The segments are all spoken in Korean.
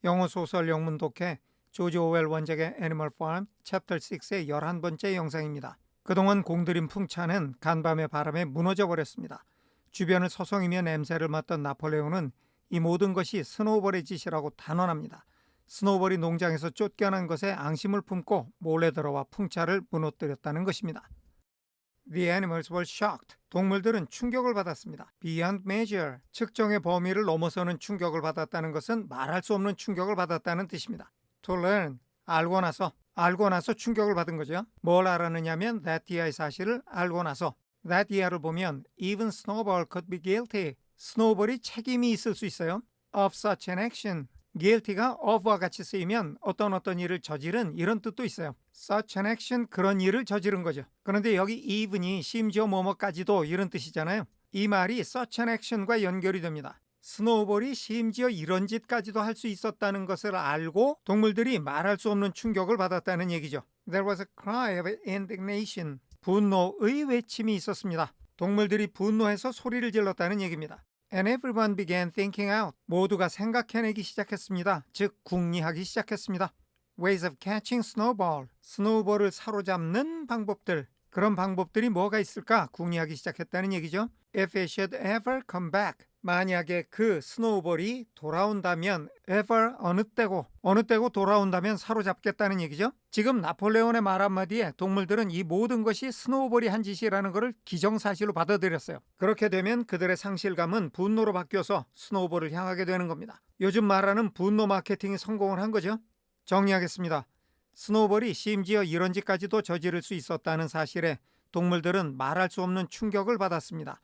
영어 소설 영문 독해 조지 오웰 원작의 애니멀 팜 챕터 6의 11번째 영상입니다. 그동안 공들인 풍차는 간밤의 바람에 무너져 버렸습니다. 주변을 서성이며 냄새를 맡던 나폴레옹은 이 모든 것이 스노우볼의 짓이라고 단언합니다. 스노우볼이 농장에서 쫓겨난 것에 앙심을 품고 몰래 들어와 풍차를 무너뜨렸다는 것입니다. The animals were shocked. 동물들은 충격을 받았습니다. Beyond measure. 측정의 범위를 넘어서는 충격을 받았다는 것은 말할 수 없는 충격을 받았다는 뜻입니다. To learn. 알고 나서 충격을 받은 거죠. 뭘 알았느냐면 that year의 사실을 알고 나서 that year를 보면 even Snowball could be guilty. 스노우볼이 책임이 있을 수 있어요. Of such an action. guilty가 of와 같이 쓰이면 어떤 일을 저지른 이런 뜻도 있어요. such an action, 그런 일을 저지른 거죠. 그런데 여기 even이 심지어 뭐뭐까지도 이런 뜻이잖아요. 이 말이 such an action과 연결이 됩니다. 스노우볼이 심지어 이런 짓까지도 할 수 있었다는 것을 알고 동물들이 말할 수 없는 충격을 받았다는 얘기죠. There was a cry of indignation. 분노의 외침이 있었습니다. 동물들이 분노해서 소리를 질렀다는 얘기입니다. And everyone began thinking out. 모두가 생각해내기 시작했습니다. 즉 궁리하기 시작했습니다. Ways of catching snowball. 스노우볼을 사로잡는 방법들. 그런 방법들이 뭐가 있을까 궁리하기 시작했다는 얘기죠. If it should ever come back. 만약에 그 스노우볼이 돌아온다면 ever 어느 때고 돌아온다면 사로잡겠다는 얘기죠. 지금 나폴레온의 말 한마디에 동물들은 이 모든 것이 스노우볼이 한 짓이라는 것을 기정사실로 받아들였어요. 그렇게 되면 그들의 상실감은 분노로 바뀌어서 스노우볼을 향하게 되는 겁니다. 요즘 말하는 분노 마케팅이 성공을 한 거죠. 정리하겠습니다. 스노우볼이 심지어 이런 짓까지도 저지를 수 있었다는 사실에 동물들은 말할 수 없는 충격을 받았습니다.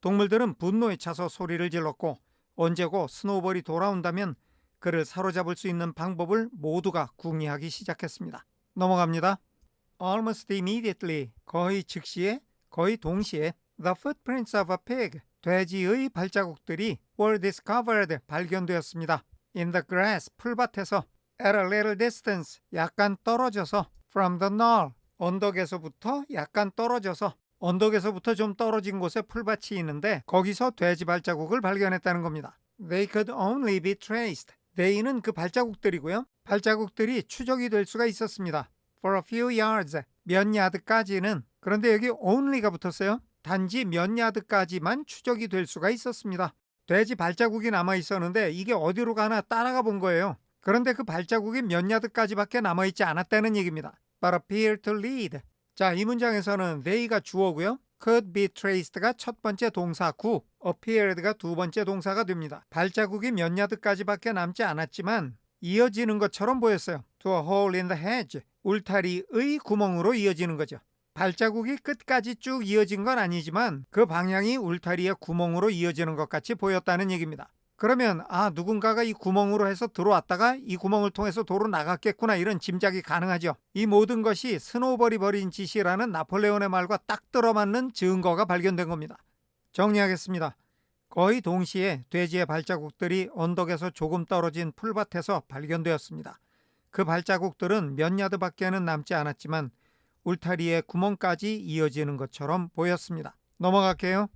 동물들은 분노에 차서 소리를 질렀고 언제고 스노우볼이 돌아온다면 그를 사로잡을 수 있는 방법을 모두가 궁리하기 시작했습니다. 넘어갑니다. Almost immediately, 거의 즉시에, 거의 동시에 The footprints of a pig, 돼지의 발자국들이 were discovered, 발견되었습니다. In the grass, 풀밭에서 At a little distance, 약간 떨어져서 From the knoll, 언덕에서부터 약간 떨어져서 언덕에서부터 좀 떨어진 곳에 풀밭이 있는데 거기서 돼지 발자국을 발견했다는 겁니다. They could only be traced. they는 그 발자국들이고요. 발자국들이 추적이 될 수가 있었습니다. For a few yards, 몇 야드까지는. 그런데 여기 only가 붙었어요. 단지 몇 야드까지만 추적이 될 수가 있었습니다. 돼지 발자국이 남아 있었는데 이게 어디로 가나 따라가 본 거예요. 그런데 그 발자국이 몇 야드까지밖에 남아있지 않았다는 얘기입니다. But appear to lead. 자, 이 문장에서는 they가 주어고요. could be traced가 첫 번째 동사 구, appeared가 두 번째 동사가 됩니다. 발자국이 몇 야드까지밖에 남지 않았지만 이어지는 것처럼 보였어요. To a hole in the hedge, 울타리의 구멍으로 이어지는 거죠. 발자국이 끝까지 쭉 이어진 건 아니지만 그 방향이 울타리의 구멍으로 이어지는 것 같이 보였다는 얘기입니다. 그러면 누군가가 이 구멍으로 해서 들어왔다가 이 구멍을 통해서 도로 나갔겠구나 이런 짐작이 가능하죠. 이 모든 것이 스노우볼이 벌인 짓이라는 나폴레온의 말과 딱 들어맞는 증거가 발견된 겁니다. 정리하겠습니다. 거의 동시에 돼지의 발자국들이 언덕에서 조금 떨어진 풀밭에서 발견되었습니다. 그 발자국들은 몇 야드밖에는 남지 않았지만 울타리의 구멍까지 이어지는 것처럼 보였습니다. 넘어갈게요.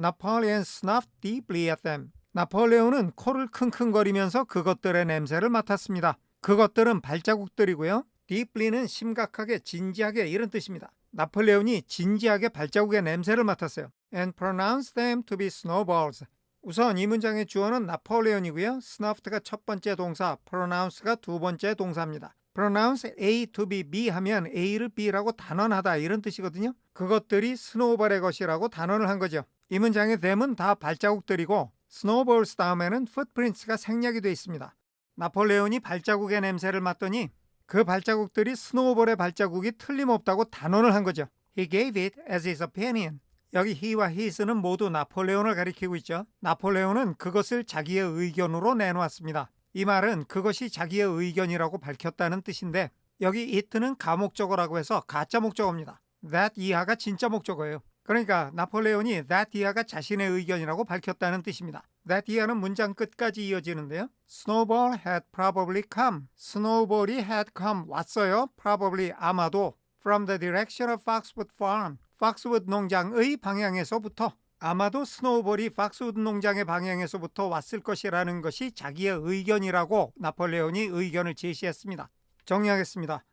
Napoleon snuffed deeply at them. 나폴레온은 코를 킁킁거리면서 그것들의 냄새를 맡았습니다. 그것들은 발자국들이고요. deeply는 심각하게, 진지하게 이런 뜻입니다. 나폴레온이 진지하게 발자국의 냄새를 맡았어요. And pronounced them to be snowballs. 우선 이 문장의 주어는 나폴레온이고요. snuffed가 첫 번째 동사, pronounce가 두 번째 동사입니다. pronounce A to be B 하면 A를 B라고 단언하다 이런 뜻이거든요. 그것들이 스노우볼의 것이라고 단언을 한 거죠. 이 문장의 them은 다 발자국들이고 스노우볼스 다음에는 footprints가 생략이 되어 있습니다. 나폴레온이 발자국의 냄새를 맡더니 그 발자국들이 스노우볼의 발자국이 틀림없다고 단언을 한 거죠. He gave it as his opinion. 여기 he와 his는 모두 나폴레온을 가리키고 있죠. 나폴레온은 그것을 자기의 의견으로 내놓았습니다. 이 말은 그것이 자기의 의견이라고 밝혔다는 뜻인데 여기 it는 가목적어라고 해서 가짜 목적어입니다. that 이하가 진짜 목적어예요. 그러니까 나폴레온이 that 이하가 자신의 의견이라고 밝혔다는 뜻입니다. that 이하는 문장 끝까지 이어지는데요. Snowball had probably come. 스노우볼이 had come, 왔어요. Probably, 아마도. From the direction of Foxwood Farm. 팍스우드 농장의 방향에서부터 아마도 스노우볼이 박스우드 농장의 방향에서부터 왔을 것이라는 것이 자기의 의견이라고 나폴레온이 의견을 제시했습니다. 정리하겠습니다.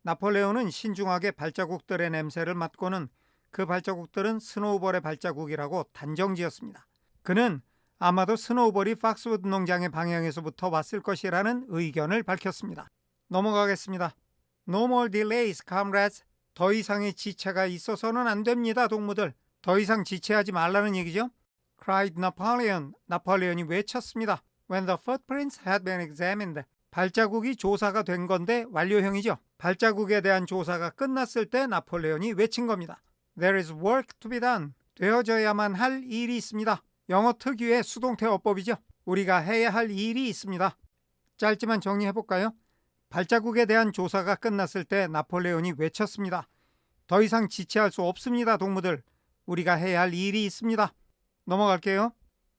나폴레온은 신중하게 발자국들의 냄새를 맡고는 그 발자국들은 스노우볼의 발자국이라고 단정지었습니다. 그는 아마도 스노우볼이 박스우드 농장의 방향에서부터 왔을 것이라는 의견을 밝혔습니다. 넘어가겠습니다. No more delays, comrades. 더 이상의 지체가 있어서는 안 됩니다, 동무들. 더 이상 지체하지 말라는 얘기죠. cried Napoleon. 나폴레온이 외쳤습니다. When the footprints had been examined. 발자국이 조사가 된 건데 완료형이죠. 발자국에 대한 조사가 끝났을 때 나폴레온이 외친 겁니다. There is work to be done. 되어져야만 할 일이 있습니다. 영어 특유의 수동태 어법이죠. 우리가 해야 할 일이 있습니다. 짧지만 정리해볼까요? 발자국에 대한 조사가 끝났을 때 나폴레온이 외쳤습니다. 더 이상 지체할 수 없습니다, 동무들. 우리가 해야 할 일이 있습니다. 넘어갈게요.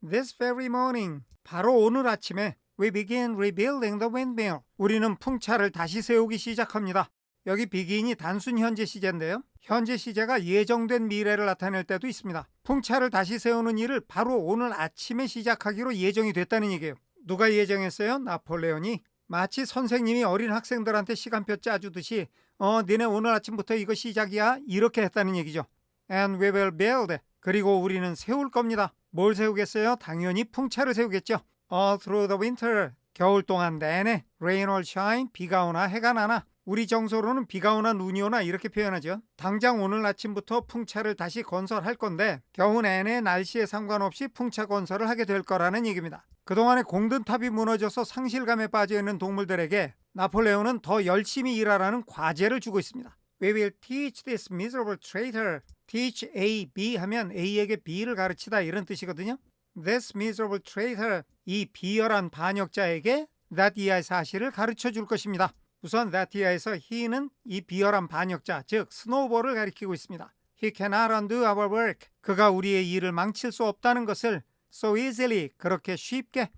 This very morning, 바로 오늘 아침에 we begin rebuilding the windmill. 우리는 풍차를 다시 세우기 시작합니다. 여기 begin이 단순 현재 시제인데요. 현재 시제가 예정된 미래를 나타낼 때도 있습니다. 풍차를 다시 세우는 일을 바로 오늘 아침에 시작하기로 예정이 됐다는 얘기예요. 누가 예정했어요? 나폴레온이. 마치 선생님이 어린 학생들한테 시간표 짜주듯이 니네 오늘 아침부터 이거 시작이야? 이렇게 했다는 얘기죠. And we will build. 그리고 우리는 세울 겁니다. 뭘 세우겠어요? 당연히 풍차를 세우겠죠. All through the winter. 겨울 동안 내내 rain or shine. 비가 오나 해가 나나. 우리 정서로는 비가 오나 눈이 오나 이렇게 표현하죠. 당장 오늘 아침부터 풍차를 다시 건설할 건데 겨우 내내 날씨에 상관없이 풍차 건설을 하게 될 거라는 얘기입니다. 그동안에 공든탑이 무너져서 상실감에 빠져있는 동물들에게 나폴레온은 더 열심히 일하라는 과제를 주고 있습니다. We will teach this miserable traitor. teach A, B 하면 A에게 B를 가르치다 이런 뜻이거든요. This miserable traitor. 이 비열한 반역자에게 that 이하의 사실을 가르쳐 줄 것입니다. 우선 that 이하에서 he는 이 비열한 반역자, 즉 스노우볼을 가리키고 있습니다. He cannot undo our work. 그가 우리의 일을 망칠 수 없다는 것을 so easily, 그렇게 쉽게.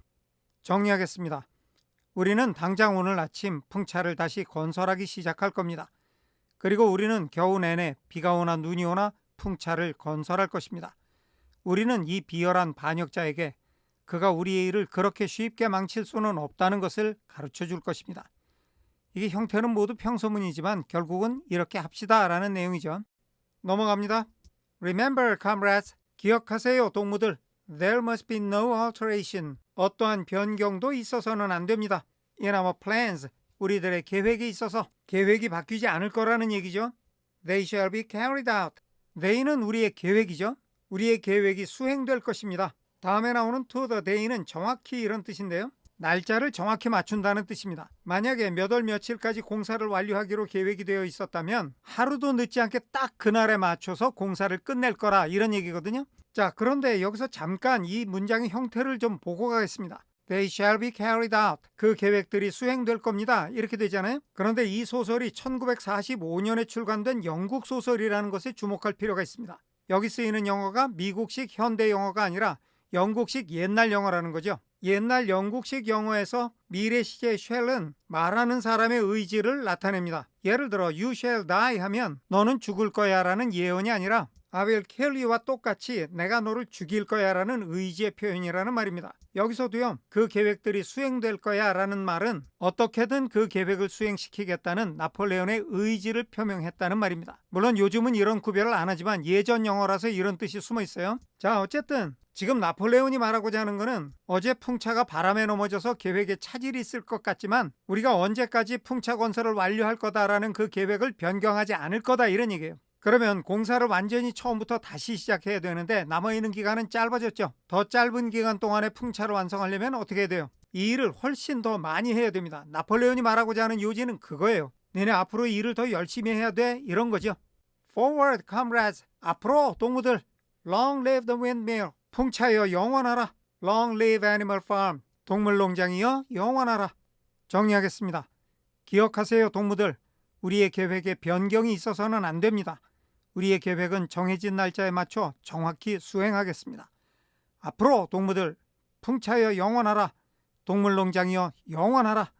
정리하겠습니다. 우리는 당장 오늘 아침 풍차를 다시 건설하기 시작할 겁니다. 그리고 우리는 겨우 내내 비가 오나 눈이 오나 풍차를 건설할 것입니다. 우리는 이 비열한 반역자에게 그가 우리의 일을 그렇게 쉽게 망칠 수는 없다는 것을 가르쳐 줄 것입니다. 이게 형태는 모두 평소문이지만 결국은 이렇게 합시다라는 내용이죠. 넘어갑니다. Remember, comrades. 기억하세요, 동무들. There must be no alteration. 어떠한 변경도 있어서는 안 됩니다. In our plans. 우리들의 계획에 있어서 계획이 바뀌지 않을 거라는 얘기죠. They shall be carried out. They는 우리의 계획이죠. 우리의 계획이 수행될 것입니다. 다음에 나오는 to the day는 정확히 이런 뜻인데요. 날짜를 정확히 맞춘다는 뜻입니다. 만약에 몇 월 며칠까지 공사를 완료하기로 계획이 되어 있었다면 하루도 늦지 않게 딱 그날에 맞춰서 공사를 끝낼 거라 이런 얘기거든요. 자, 그런데 여기서 잠깐 이 문장의 형태를 좀 보고 가겠습니다. They shall be carried out. 그 계획들이 수행될 겁니다. 이렇게 되잖아요. 그런데 이 소설이 1945년에 출간된 영국 소설이라는 것에 주목할 필요가 있습니다. 여기 쓰이는 영어가 미국식 현대 영어가 아니라 영국식 옛날 영어라는 거죠. 옛날 영국식 영어에서 미래 시제 shall은 말하는 사람의 의지를 나타냅니다. 예를 들어 you shall die 하면 너는 죽을 거야 라는 예언이 아니라 I will kill you와 똑같이 내가 너를 죽일 거야 라는 의지의 표현이라는 말입니다. 여기서도요, 그 계획들이 수행될 거야 라는 말은 어떻게든 그 계획을 수행시키겠다는 나폴레온의 의지를 표명했다는 말입니다. 물론 요즘은 이런 구별을 안 하지만 예전 영어라서 이런 뜻이 숨어 있어요. 자, 어쨌든 지금 나폴레온이 말하고자 하는 것은 어제 풍차가 바람에 넘어져서 계획에 차질이 있을 것 같지만 우리가 언제까지 풍차 건설을 완료할 거다라는 그 계획을 변경하지 않을 거다 이런 얘기예요. 그러면 공사를 완전히 처음부터 다시 시작해야 되는데 남아있는 기간은 짧아졌죠. 더 짧은 기간 동안에 풍차를 완성하려면 어떻게 해야 돼요? 이 일을 훨씬 더 많이 해야 됩니다. 나폴레온이 말하고자 하는 요지는 그거예요. 너네 앞으로 일을 더 열심히 해야 돼 이런 거죠. Forward, comrades. 앞으로 동무들. Long live the windmill. 풍차여 영원하라. Long live animal farm. 동물농장이여 영원하라. 정리하겠습니다. 기억하세요, 동무들. 우리의 계획에 변경이 있어서는 안 됩니다. 우리의 계획은 정해진 날짜에 맞춰 정확히 수행하겠습니다. 앞으로 동무들, 풍차여 영원하라. 동물농장이여 영원하라.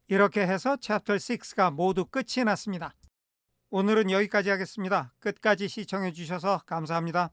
이렇게 해서 챕터 6가 모두 끝이 났습니다. 오늘은 여기까지 하겠습니다. 끝까지 시청해 주셔서 감사합니다.